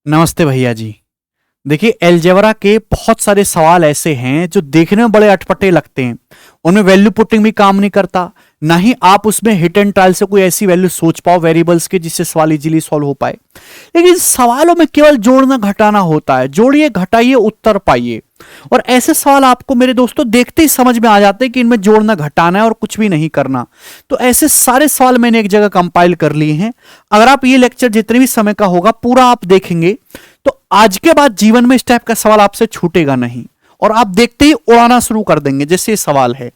नमस्ते भैया जी। देखिए, अलजेब्रा के बहुत सारे सवाल ऐसे हैं जो देखने में बड़े अटपटे लगते हैं। उनमें वैल्यू पुटिंग भी काम नहीं करता, ना ही आप उसमें हिट एंड ट्रायल से कोई ऐसी वैल्यू सोच पाओ वेरिएबल्स के जिससे सवाल इजीली सॉल्व हो पाए। लेकिन सवालों में केवल जोड़ना घटाना होता है। जोड़िए, घटाइए, उत्तर पाइए। और ऐसे सवाल आपको मेरे दोस्तों देखते ही समझ में आ जाते हैं कि इनमें जोड़ना घटाना है और कुछ भी नहीं करना। तो ऐसे सारे सवाल मैंने एक जगह कंपाइल कर लिए हैं। अगर आप ये लेक्चर जितने भी समय का होगा पूरा आप देखेंगे तो आज के बाद जीवन में इस टाइप का सवाल आपसे छूटेगा नहीं और आप देखते ही उड़ाना शुरू कर देंगे। जैसे ये सवाल है,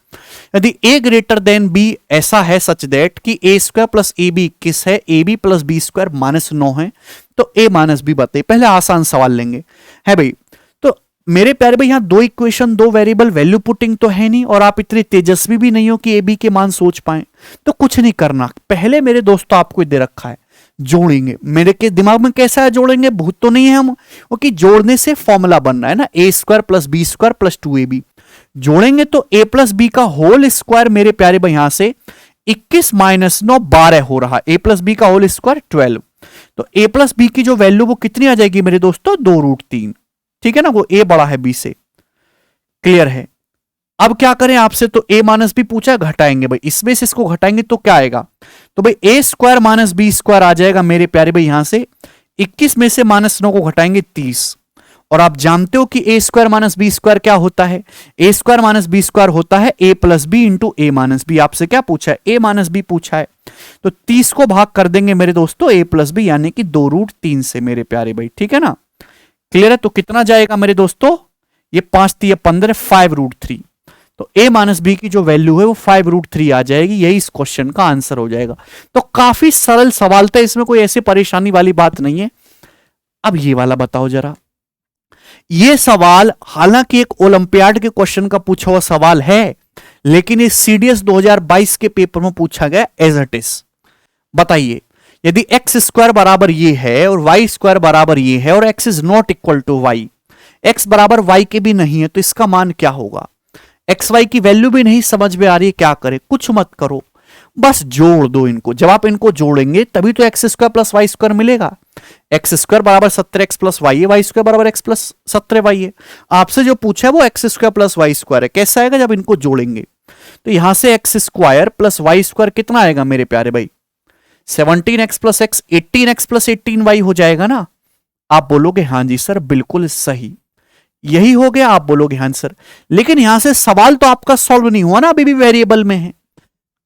यदि a ग्रेटर देन b ऐसा है सच दैट कि a square plus A B किस है, A B plus B square minus 9 है, तो a माइनस बी बताइए। पहले आसान सवाल लेंगे है भाई। तो मेरे प्यारे भाई, यहां दो इक्वेशन, दो वेरिएबल, वैल्यू पुटिंग तो है नहीं और आप इतने तेजस्वी भी नहीं हो कि ए बी के मान सोच पाए। तो कुछ नहीं करना, पहले मेरे दोस्तों आपको दे रखा है जोड़ेंगे। मेरे के दिमाग में कैसा है जोड़ेंगे, भूत तो नहीं है हम, क्योंकि जोड़ने से फॉर्मूला बन रहा है ना, A square plus B square plus 2ab। जोड़ेंगे तो a प्लस बी का होल स्क्वायर मेरे प्यारे भाई यहां से 21 माइनस 9 12 हो रहा। a प्लस बी का होल स्क्वायर 12। तो a प्लस बी की जो वैल्यू वो कितनी आ जाएगी मेरे दोस्तों, 2√3। ठीक है ना, वो a बड़ा है b से। क्लियर है। अब क्या करें आपसे, तो a माइनस बी पूछा, घटाएंगे भाई, इसमें से इसको घटाएंगे तो क्या आएगा, तो भाई a square minus B square आ जाएगा मेरे प्यारे भाई। यहां से 21 में से माइनस 9 को घटाएंगे 30। और आप जानते हो कि a square minus B square क्या होता है, a square minus B square होता है a plus B into A minus B. आपसे क्या पूछा है, a माइनस बी पूछा है। तो 30 को भाग कर देंगे मेरे दोस्तों a प्लस बी यानी कि 2√3 से मेरे प्यारे भाई। ठीक है ना, क्लियर है। तो कितना जाएगा मेरे दोस्तों, ये 5 3 15 5√3। तो a माइनस बी की जो वैल्यू है वो 5√3 आ जाएगी। यही इस क्वेश्चन का आंसर हो जाएगा। तो काफी सरल सवाल था, इसमें कोई ऐसी परेशानी वाली बात नहीं है। अब ये वाला बताओ जरा, ये सवाल हालांकि एक ओलंपियाड के क्वेश्चन का पूछा हुआ सवाल है, लेकिन ये सीडीएस 2022 के पेपर में पूछा गया एज इट इज। बताइए, यदि एक्स स्क्वायर बराबर ये है और वाई स्क्वायर बराबर ये है और X is not equal to Y, X बराबर वाई के भी नहीं है, तो इसका मान क्या होगा। एक्स वाई की वैल्यू भी नहीं समझ में आ रही है, क्या करें, कुछ मत करो, बस जोड़ दो इनको। जब आप इनको जोड़ेंगे तभी तो X square plus Y square मिलेगा। एक्स स्क्वायर बराबर 17x प्लस वाई है, वाई स्क्वायर बराबर एक्स प्लस 17y है। आपसे जो पूछा है वो X square plus Y square है। कैसा आएगा जब इनको जोड़ेंगे, तो यहां से X square plus Y square कितना आएगा मेरे प्यारे भाई, 17x plus x 18x plus 18y हो जाएगा ना। आप बोलोगे हाँ जी सर बिल्कुल सही, यही हो गया। आप बोलोगे हाँ सर, लेकिन यहां से सवाल तो आपका सॉल्व नहीं हुआ ना, अभी भी वेरिएबल में है।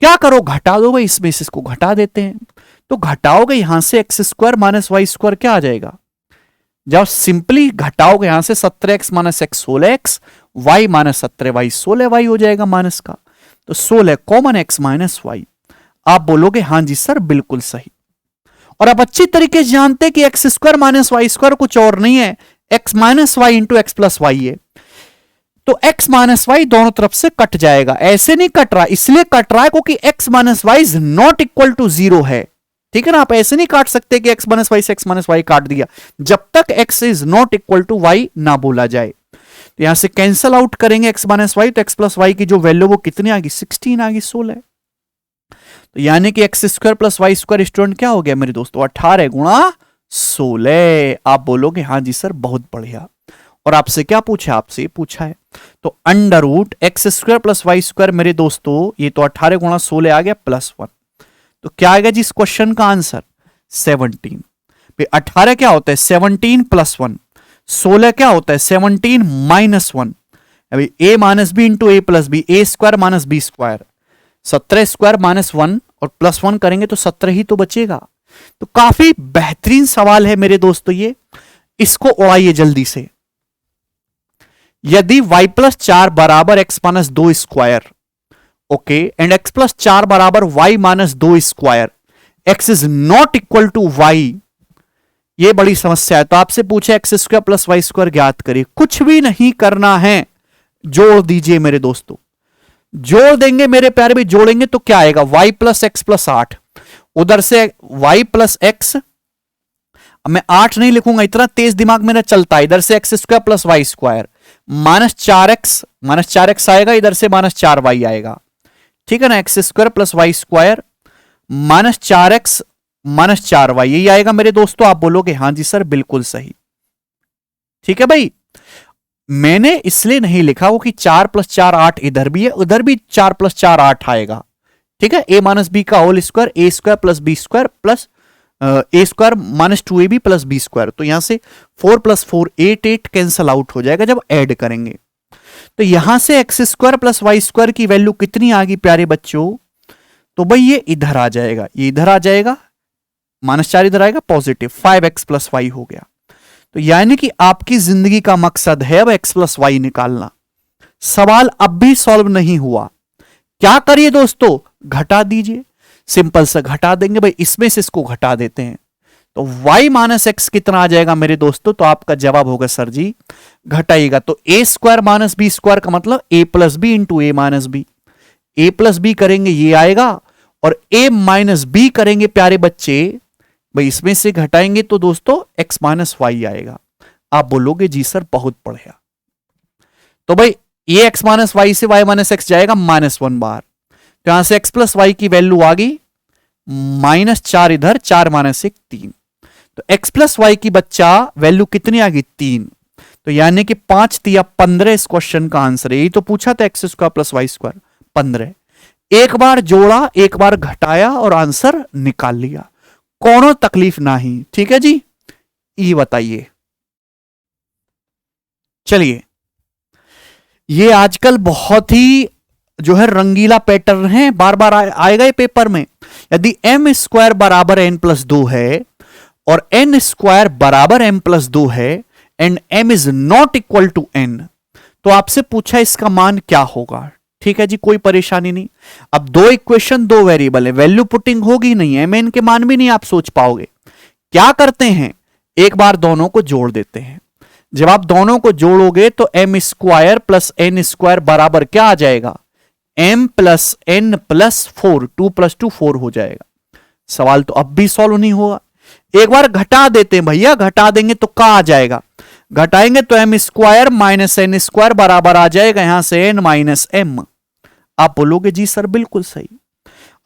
क्या करो, घटा दो भाई, इसमें से इसको घटा देते हैं। तो घटाओगे यहां से X square minus Y square क्या आ जाएगा, जब सिंपली घटाओगे यहां से 17x minus x 16x, Y minus 17y 16y हो जाएगा माइनस का। तो 16 कॉमन x माइनस वाई। आप बोलोगे हाँ जी सर बिल्कुल सही। और आप अच्छी तरीके से जानते हैं कि X square minus Y square कुछ और नहीं है, X minus Y into X plus Y है। तो x माइनस वाई दोनों तरफ से कट जाएगा। ऐसे नहीं कट रहा, इसलिए कट रहा है क्योंकि x minus Y is not equal to 0 है। ठीक है ना, आप ऐसे नहीं काट सकते कि x माइनस वाई से x माइनस वाई काट दिया, जब तक x is not equal to y ना बोला जाए। तो यहां से कैंसल आउट करेंगे x माइनस वाई, तो x प्लस वाई की जो वैल्यू वो कितनी आ गई, 16 आ गई, 16। तो यानी कि X square plus Y square student क्या हो गया मेरे दोस्तों, 18 गुणा 16। आप बोलोगे हाँ जी सर बहुत बढ़िया। और आपसे क्या पूछा, आपसे पूछा है तो under root X square plus Y square मेरे दोस्तों, ये तो 18 गुणा 16 आ गया प्लस 1। तो क्या आएगा जी इस क्वेश्चन का आंसर, 17। 18 क्या होता है 17 प्लस 1, 16 क्या होता है 17 माइनस 1। अभी a minus B into A plus B, A square minus B square, 17 square minus 1 और प्लस 1 करेंगे तो 17 ही तो बचेगा। तो काफी बेहतरीन सवाल है मेरे दोस्तों ये, इसको उड़ाइए जल्दी से। यदि y प्लस 4 बराबर x minus 2 square, okay, and x plus 4 बराबर y minus 2 square, x is not equal to y, ये बड़ी समस्या है। तो आपसे पूछे X square plus Y square ज्ञात करिए। कुछ भी नहीं करना है, जोड़ दीजिए मेरे दोस्तों, जोड़ देंगे मेरे प्यारे भी। जोड़ेंगे तो क्या आएगा, y प्लस एक्स प्लस 8, उधर से y प्लस एक्स, मैं 8 नहीं लिखूंगा, इतना तेज दिमाग मेरा चलता है। इधर से X square plus Y square minus 4x आएगा, इधर से माइनस 4y आएगा। ठीक है ना, X square plus Y square minus 4x minus 4y, यही आएगा मेरे दोस्तों। आप बोलोगे हाँ जी सर बिल्कुल सही। ठीक है भाई, मैंने इसलिए नहीं लिखा वो कि 4 + 4 8 इधर भी है, उधर भी 4 + 4 8 आएगा। ठीक है, a - b का whole square a² + b² plus a² - 2ab plus b²। तो यहां से 4 + 4 8 8 कैंसल आउट हो जाएगा जब ऐड करेंगे। तो यहां से x² + y² की वैल्यू कितनी आ गई प्यारे बच्चों? तो भाई ये इधर आ जाएगा, ये इधर आ जाएगा, -4 इधर आएगा, पॉजिटिव 5x + y हो गया। तो यानी कि आपकी जिंदगी का मकसद है अब x + y निकालना। सवाल अब भी सॉल्व नहीं हुआ, क्या करिए दोस्तों? घटा दीजिए, सिंपल से घटा देंगे भाई, इसमें से इसको घटा देते हैं तो y - x कितना आ जाएगा मेरे दोस्तों? तो आपका जवाब होगा सर जी घटाइएगा तो a² - b² का मतलब a + b into a - b, a + b करेंगे ये आएगा और a - b करेंगे प्यारे बच्चे भाई, इसमें से घटाएंगे तो दोस्तों x - y आएगा। आप बोलोगे जी सर बहुत बढ़िया। तो भाई ये x - y से y - x जाएगा -1 बार, तो यहां से x + y की वैल्यू आ गई -4 इधर, 4 - 1 3। तो x + y की बच्चा वैल्यू कितनी आ गई? 3। तो यानी कि 5 × 15 इस क्वेश्चन का आंसर है। यही तो पूछा था x² + y² 15। एक बार जोड़ा, एक बार घटाया और आंसर निकाल लिया, कोनो तकलीफ नहीं। ठीक है जी, ये बताइए। चलिए, ये आजकल बहुत ही जो है रंगीला पैटर्न है, बार बार आएगा ये पेपर में। यदि m² = n + 2 है और n² = m + 2 है and m is not equal to n, तो आपसे पूछा इसका मान क्या होगा। ठीक है जी, कोई परेशानी नहीं। अब दो इक्वेशन, दो वेरिएबल है, वैल्यू पुटिंग होगी नहीं, m n के मान भी नहीं आप सोच पाओगे। क्या करते हैं, एक बार दोनों को जोड़ देते हैं। जब आप दोनों को जोड़ोगे तो m² + n² बराबर क्या आ जाएगा? m + n + 4, 2 + 2 4 हो जाएगा। सवाल तो अब भी सॉल्व नहीं होगा। एक बार घटा देते हैं भैया, घटा देंगे तो क्या आ जाएगा? घटाएंगे तो m² - n² बराबर आ जाएगा यहां से n - m। आप बोलोगे जी सर बिल्कुल सही।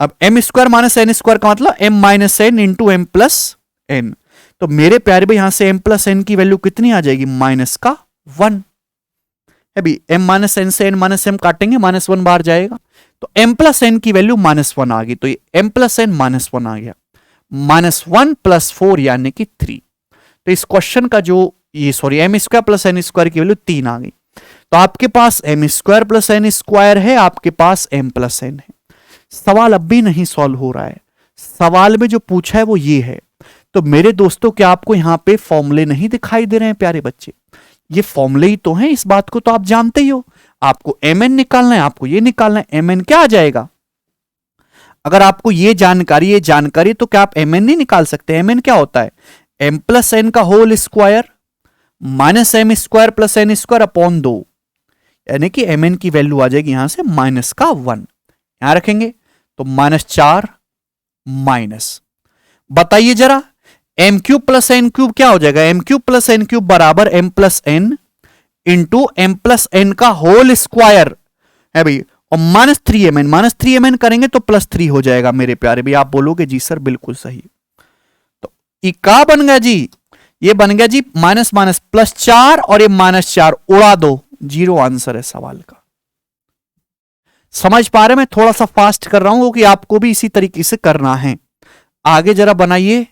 अब m² - n² का मतलब m - n into m + n। तो मेरे प्यारे भाई यहां से m + n की वैल्यू कितनी आ जाएगी? -1 है भाई। m - n से n - m काटेंगे, -1 बार जाएगा, तो m + n की वैल्यू -1 आ गई। तो ये m + n -1 आ गया, -1 + 4 यानी कि 3। तो इस क्वेश्चन का जो ये m² + n² की वैल्यू 3 आ गई। तो आपके पास m² + n² है, आपके पास m + n है। सवाल अब भी नहीं सॉल्व हो रहा है। सवाल में जो पूछा है वो ये है। तो मेरे दोस्तों, क्या आपको यहां पे फॉर्मूले नहीं दिखाई दे रहे हैं प्यारे बच्चे? ये फॉर्मूले ही तो हैं, इस बात को तो आप जानते ही हो। आपको mn निकालना है, आपको ये निकालना है, mn क्या आ जाएगा? अगर आपको ये जानकारी तो क्या आप mn नहीं निकाल सकते? mn क्या होता है? m + n का whole square -m² + n² upon 2, यानी कि mn की वैल्यू आ जाएगी यहां से -1। यहां रखेंगे तो -4 माइनस, बताइए जरा, m³ + n³ क्या हो जाएगा? m³ + n³ बराबर m + n into m + n का होल स्क्वायर है भाई, और -3mn करेंगे तो +3 हो जाएगा मेरे प्यारे भाई। आप बोलोगे जी सर बिल्कुल सही। तो ये क्या बन गया जी? ये बन गया जी +4 और ये -4 उड़ा दो, 0 आंसर है सवाल का। समझ पा रहे? मैं थोड़ा सा फास्ट कर रहा हूं क्योंकि आपको भी इसी तरीके से करना है। आगे जरा बनाइए,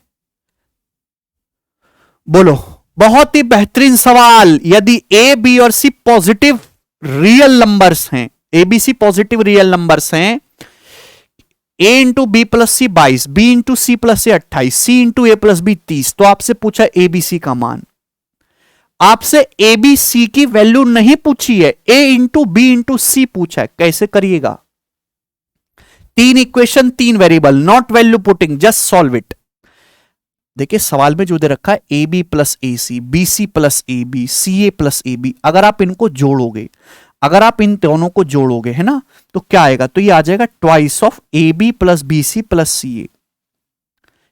बोलो। बहुत ही बेहतरीन सवाल। यदि a, b और c पॉजिटिव रियल नंबर्स हैं, a b c positive real numbers हैं, a into B plus C 22, b into C plus C 28, c into A plus B 30, तो आपसे पूछा a b c का मान। आपसे a b c की value नहीं पूछी है, a into B into C पूछा है। कैसे करिएगा? 3 equation 3 variable, not value putting, just solve it. देखिए सवाल में जो दे रखा है A B plus A C, B C plus A B, C A plus A B, अगर आप इनको जोड़ोगे, अगर आप इन दोनों को जोड़ोगे है ना, तो क्या आएगा? तो ये आ जाएगा twice of A B plus B C plus C A.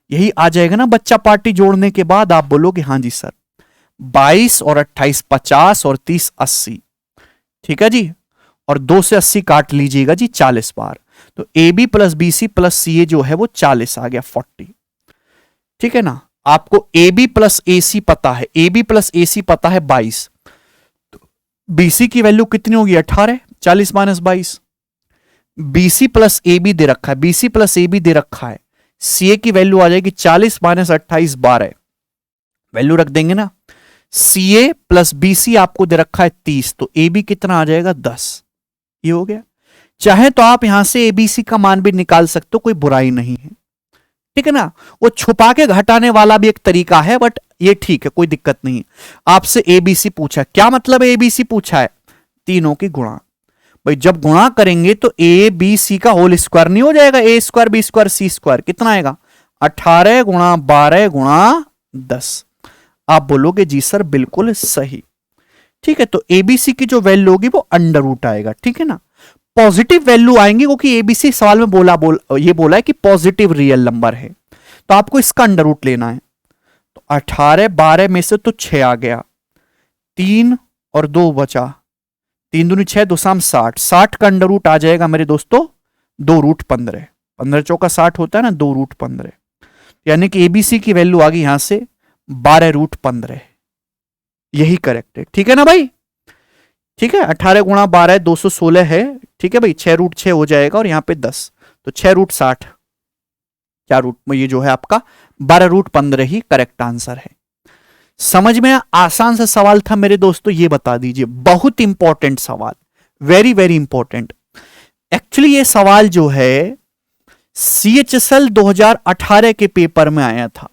यही आ जाएगा ना बच्चा पार्टी जोड़ने के बाद? आप बोलोगे हाँ जी सर। 22 और 28 50 और 30 80, ठीक है जी। और 2 से 80 काट लीजिएगा जी 40 बार, तो A B plus B C plus C A जो है वो 40 आ गया, 40, ठीक है ना। आपको ए बी प्लस ए सी पता है, ए बी प्लस ए सी पता है 22, बीसी की वैल्यू कितनी होगी 18, 40 minus 22। BC plus A B दे रखा है, बीसी प्लस ए बी दे रखा है, सी ए की वैल्यू आ जाएगी 40 माइनस 28 12, वैल्यू रख देंगे ना। सी ए प्लस बीसी आपको दे रखा है 30, तो ए बी कितना आ जाएगा 10, ये हो गया। चाहे तो आप यहां से एबीसी का मान भी निकाल सकते हो, कोई बुराई नहीं है, ठीक है ना। वो छुपा के घटाने वाला भी एक तरीका है, बट ये ठीक है, कोई दिक्कत नहीं। आपसे एबीसी पूछा, क्या मतलब है एबीसी पूछा है, तीनों की गुणा। भाई जब गुणा करेंगे तो ए बी सी का होल स्क्वायर नहीं हो जाएगा, ए स्क्वायर बी स्क्वायर सी स्क्वायर, कितना आएगा 18 गुणा 12 गुणा 10। आप बोलोगे जी सर बिल्कुल सही, ठीक है। तो एबीसी की जो वैल्यू होगी वो अंडर रूट आएगा, ठीक है ना। पॉजिटिव वैल्यू आएंगे क्योंकि एबीसी सवाल में ये बोला है कि पॉजिटिव रियल नंबर है, तो आपको इसका अंडर रूट लेना है। तो 18 12 में से तो 6 आ गया, 3 और 2 बचा, 3 दूनी 6 2 साम 60, 60 का अंडर रूट आ जाएगा मेरे दोस्तों 2 रूट 15, 15 चौका 60 होता है ना, 2 रूट 15, यानी कि एबीसी की वैल्यू आ गई यहां से 12 रूट 15, यही करेक्ट है, ठीक है ना भाई। ठीक है, 18 गुणा 12 216 है, ठीक है भाई, 6 रूट 6 हो जाएगा और यहां पे 10, तो 6 रूट 60, क्या रूट में ये जो है आपका 12 रूट 15 ही करेक्ट आंसर है। समझ में आसान सा सवाल था मेरे दोस्तों, ये बता दीजिए, बहुत इंपॉर्टेंट सवाल, वेरी वेरी इंपॉर्टेंट। एक्चुअली ये सवाल जो है CHSL 2018 के पेपर में आया था,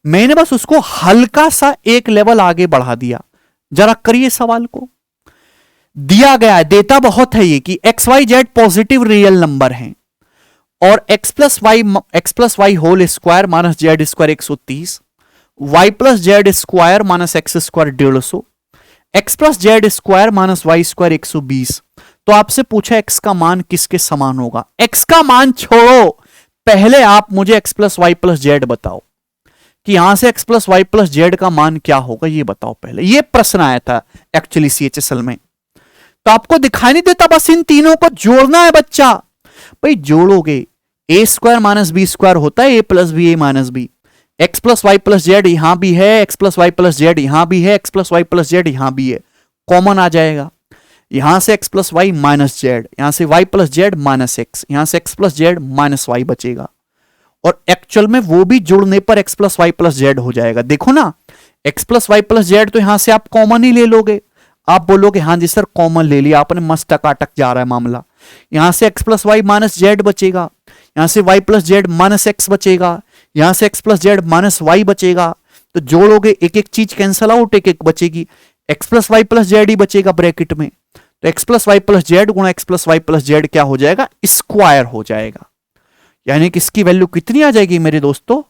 मैंने बस उसको हल्का सा एक लेवल आगे बढ़ा दिया। जरा करिए सवाल को, दिया गया है, देता बहुत है ये कि X Y Z positive real number हैं और X plus Y whole square minus Z square 130, Y plus Z square minus X square 150, X plus Z square minus Y square 120। तो आपसे पूछा एक्स का मान किसके समान होगा। एक्स का मान छोड़ो, पहले आप मुझे X plus Y plus Z बताओ कि यहां से X plus Y plus Z का मान क्या होगा, ये बताओ पहले। ये प्रश्न आया था एक्चुअली CHSL में, तो आपको दिखाई नहीं देता, बस इन तीनों को जोड़ना है बच्चा। भाई जोड़ोगे, A square minus B square होता है A plus B A minus B, X plus Y plus Z यहां भी है, X plus Y plus Z यहां भी है, X plus Y plus Z यहां भी है, कॉमन आ जाएगा। यहां से X plus Y minus Z, यहां से Y plus Z minus X, यहां से X plus Z minus Y बचेगा, और एक्चुअल में वो भी जुड़ने पर X plus Y plus Z हो जाएगा। देखो ना, X plus Y plus Z तो यहां से आप कॉमन ही ले लोगे, आप बोलोगे हाँ जी सर कॉमन ले लिया आपने, मस्त टकाटक जा रहा है मामला। यहां से X plus Y minus Z बचेगा, यहां से Y plus Z minus X बचेगा, यहां से X plus Z minus Y बचेगा, तो जोड़ोगे एक एक चीज कैंसल आउट, एक एक बचेगी, X plus Y plus Z ही बचेगा ब्रैकेट में, तो X plus Y plus Z गुणा X plus Y plus Z क्या हो जाएगा, स्क्वायर हो जाएगा। यानी कि इसकी वैल्यू कितनी आ जाएगी मेरे दोस्तों,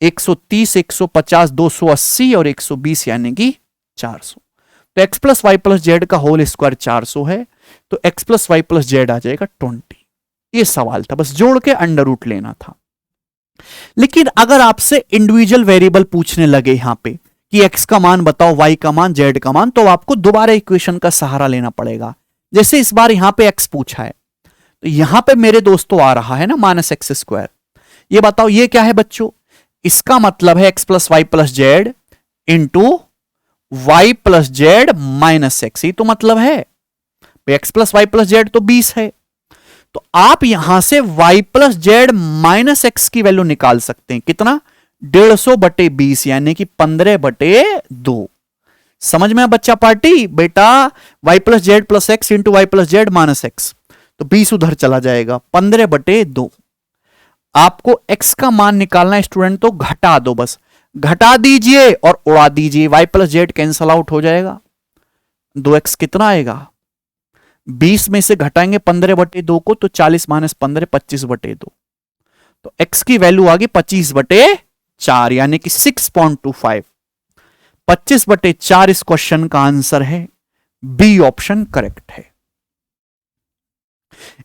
130 150 280 और 120 यानी कि 400। तो X plus Y plus Z का होल स्क्वायर 400 है, तो X plus Y plus Z आ जाएगा 20। ये सवाल था, बस जोड़ के अंडर रूट लेना था। लेकिन अगर आपसे इंडिविजुअल वेरिएबल पूछने लगे यहां पे कि एक्स का मान बताओ, वाई का मान, जेड का मान, तो आपको दोबारा इक्वेशन का सहारा लेना पड़ेगा। जैसे इस बार यहां पे एक्स पूछा है, तो यहां पे मेरे दोस्तों आ रहा है ना माइनस एक्स स्क्वायर, ये बताओ ये क्या है बच्चों, इसका मतलब है X plus Y plus Z into Y plus Z minus X, ये तो मतलब है। X plus Y plus Z तो 20 है, तो आप यहां से Y plus Z minus X की वैल्यू निकाल सकते हैं, कितना 150 बटे 20 यानी कि 15 बटे 2। समझ में बच्चा पार्टी, बेटा Y plus Z plus X into Y plus Z minus X, तो 20 उधर चला जाएगा, 15 बटे 2। आपको x का मान निकालना है स्टूडेंट, तो घटा दो, बस घटा दीजिए और उड़ा दीजिए, y plus Z cancel out हो जाएगा, 2x कितना आएगा, 20 में से घटाएंगे 15 बटे 2 को, तो 40 माइनस 15 25 बटे 2, तो x की वैल्यू आ गई 25 बटे 4 यानी कि 6.25। 25 बटे 4 इस क्वेश्चन का आंसर है, बी ऑप्शन करेक्ट है।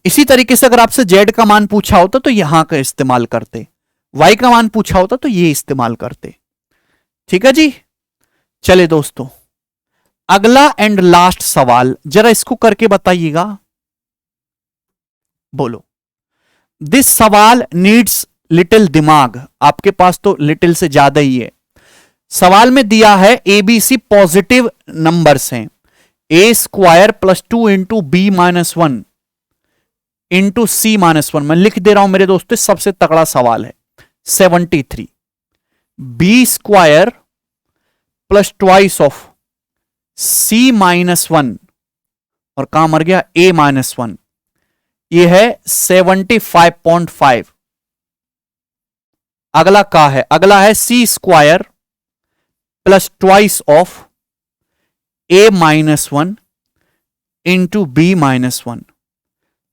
इसी तरीके से अगर आपसे z का मान पूछा होता तो यहां का इस्तेमाल करते, y का मान पूछा होता तो ये इस्तेमाल करते। ठीक है जी, चले दोस्तों अगला एंड लास्ट सवाल, जरा इसको करके बताइएगा, बोलो। दिस सवाल नीड्स लिटिल दिमाग, आपके पास तो लिटिल से ज्यादा ही है। सवाल में दिया है एबीसी पॉजिटिव नंबर्स हैं, A square plus 2 into B minus 1 into C minus 1। मैं लिख दे रहा हूं मेरे दोस्तों, सबसे तगड़ा सवाल है। 73 B square plus twice of C minus 1 और कहां मर गया ए माइनस 1, यह है 75.5। अगला क्या है? अगला है C square plus twice of A minus 1 into B minus 1,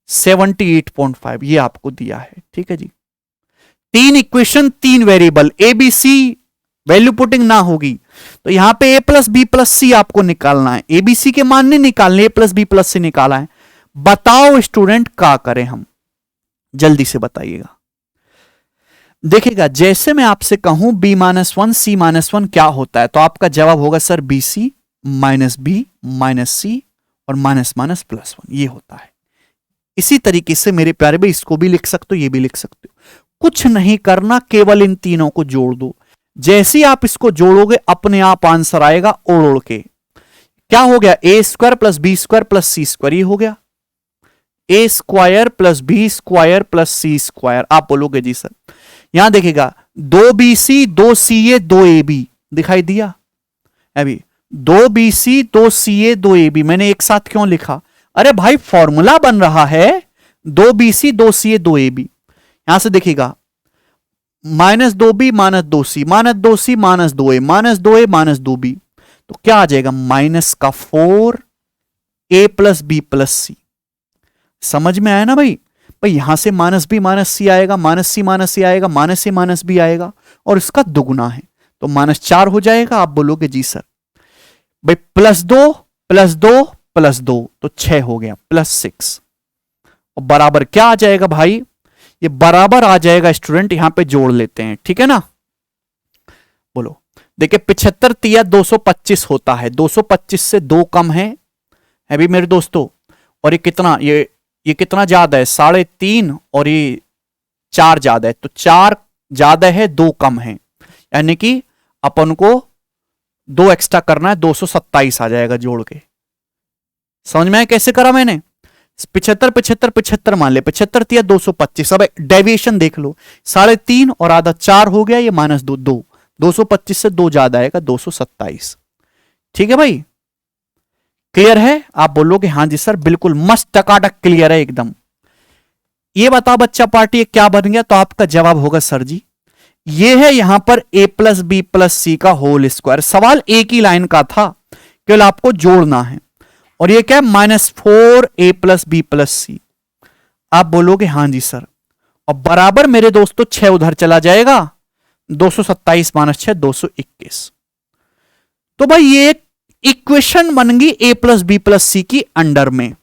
78.5। ये आपको दिया है, ठीक है जी। 3 equation 3 variable, A B C value putting ना होगी तो यहां पे A plus B plus C आपको निकालना है, एबीसी के मान नहीं निकालने, A plus B plus C निकाला है। बताओ स्टूडेंट क्या करें हम, जल्दी से बताइएगा। देखिएगा, जैसे मैं आपसे कहूं बी माइनस 1 सी माइनस 1 क्या होता है, तो आपका जवाब होगा sir B C minus B minus C और माइनस माइनस प्लस 1, ये होता है। इसी तरीके से मेरे प्यारे भाई इसको भी लिख सकते हो, ये भी लिख सकते हो। कुछ नहीं करना, केवल इन तीनों को जोड़ दो। जैसे ही आप इसको जोड़ोगे अपने आप आंसर आएगा ओढ़ ओढ़ के। क्या हो गया? A square plus B square plus C square, ये हो गया A square plus B square plus C square. आप बोलोगे जी सर, यहां देखिएगा 2bc 2ca 2ab दिखाई दिया, अभी 2bc 2ca 2ab मैंने एक साथ क्यों लिखा? अरे भाई फॉर्मूला बन रहा है 2bc 2ca 2ab। यहां से देखिएगा minus 2b minus 2c minus 2c minus 2a minus 2a minus 2b, तो क्या आ जाएगा? माइनस का 4a प्लस बी प्लस सी। समझ में आया ना भाई? भाई यहां से माइनस बी माइनस सी आएगा, माइनस सी आएगा, माइनस सी माइनस बी आएगा और इसका दुगुना है तो माइनस 4 हो जाएगा। आप बोलोगे जी सर भाई प्लस 2 प्लस 2 प्लस 2 तो 6 हो गया, प्लस 6 और बराबर क्या आ जाएगा भाई? ये बराबर आ जाएगा स्टूडेंट, यहां पे जोड़ लेते हैं, ठीक है ना। बोलो, देखिए 75 तिया 225 होता है, 225 से 2 कम है भी मेरे दोस्तों। और ये कितना, ये कितना ज्यादा है? 3.5 और ये 4 ज्यादा है, तो 4 ज्यादा है 2 कम है, यानी कि अपन को 2 एक्स्ट्रा करना है, 227 आ जाएगा जोड़ के। समझ में आया कैसे करा मैंने? 75 75 75 मान ले, 75 तिया 225। अब डेविएशन देख लो, 3.5 और आधा 4 हो गया, ये माइनस 2 2, 225 से 2 ज्यादा आएगा 227। ठीक है भाई, क्लियर है? आप बोलोगे हाँ जी सर बिल्कुल मस्त टकाटक क्लियर है एकदम। ये बताओ बच्चा पार्टी क्या बन गया? तो आपका जवाब होगा सर जी ये है यहां पर a प्लस बी प्लस सी का होल स्क्वायर। सवाल एक ही लाइन का था, केवल आपको जोड़ना है। और ये क्या है? -4a प्लस बी प्लस सी। आप बोलोगे हाँ जी सर, और बराबर मेरे दोस्तों 6 उधर चला जाएगा, 227 माइनस 6 221। तो भाई ये एक इक्वेशन बन गई a प्लस बी प्लस सी की अंडर में।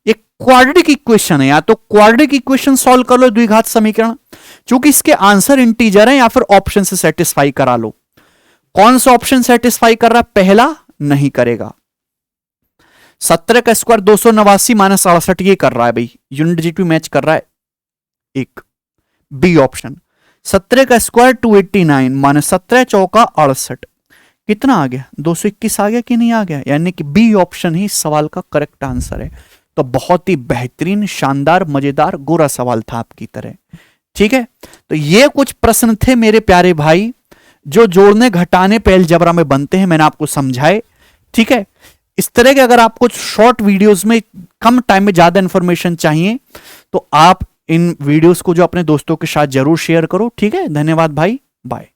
ये क्वाड्रेटिक इक्वेशन है, या तो क्वाड्रेटिक इक्वेशन सॉल्व कर लो, द्विघात समीकरण, क्योंकि इसके आंसर इंटीजर है, या फिर ऑप्शन से सेटिस्फाई करा लो। कौन सा ऑप्शन सेटिस्फाई कर रहा है? पहला नहीं करेगा। 17 का स्क्वायर 289 माइनस 68 ये कर रहा है भाई, यूनिट डिजिट मैच कर रहा है। एक बी ऑप्शन 17 का स्क्वायर 289 माइनस 17 चौका 68 कितना आ गया? 221 आ गया कि नहीं आ गया? यानी कि बी ऑप्शन ही सवाल का करेक्ट आंसर है। तो बहुत ही बेहतरीन, शानदार, मजेदार, गोरा सवाल था आपकी तरह। ठीक है, तो ये कुछ प्रश्न थे मेरे प्यारे भाई जो जोड़ने घटाने पे अलजेब्रा में बनते हैं, मैंने आपको समझाए। ठीक है, इस तरह के अगर आपको शॉर्ट वीडियोस में कम टाइम में ज्यादा इंफॉर्मेशन चाहिए तो आप इन वीडियोस को जो अपने दोस्तों के साथ जरूर शेयर करो। ठीक है, धन्यवाद भाई, बाय।